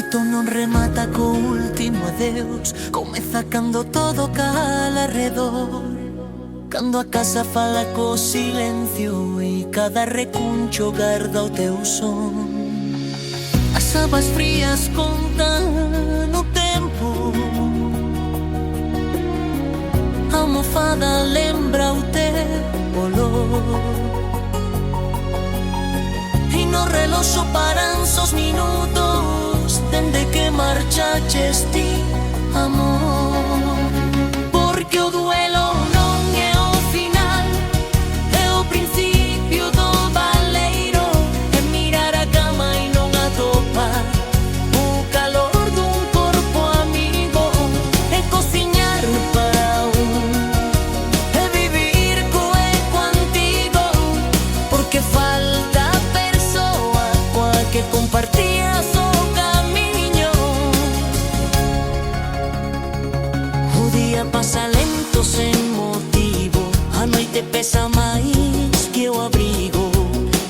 loito non remata co último adeus, comeza cando todo cala arredor, cando a casa fala co silencio e cada recuncho garda o teu son. As sabas frías contan o tempo, a almofada lembra o teu olor, e no reloxo paranse os minutos dende que marchaches ti, amor. Porque o duelo non é o final, é o principio do baleiro, é mirar a cama e non atopar o calor dun corpo amigo, é cociñar para é vivir co eco antigo, porque falta a persoa coa que compartías o camiño. O día pasa lento sen motivo, a noite pesa máis que o abrigo,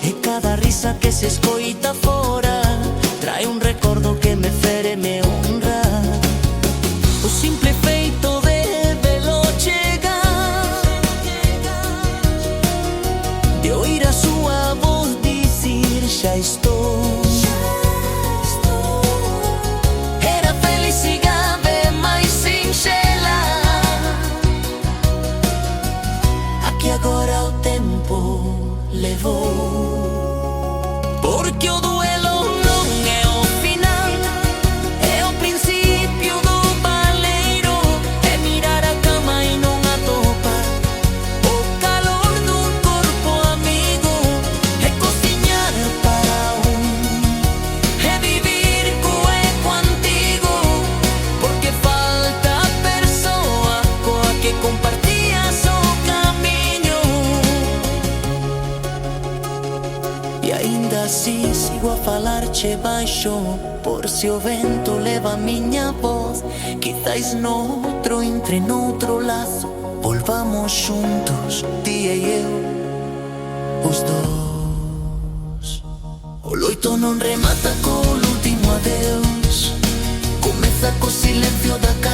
e cada risa que se escoita fora trae un recordo que me fere, me honra. O simple feito de velo chegar, de oír a súa voz dicir xa estou. Era felicidade máis sinxela, a que agora o tempo levou. Porque o duelo non é o final, é o principio do baleiro, é mirar a cama e non atopar o calor dun corpo amigo, é cociñar para é vivir co eco antigo, porque falta a persoa coa que compartías o camiño. E aínda así sigo a falarche baixo, por se o vento leva a miña voz. Quizais noutro, entre noutro lazo, volvamos xuntos, ti e eu, os dous. O loito non remata co último adeus, comeza co silencio da casa.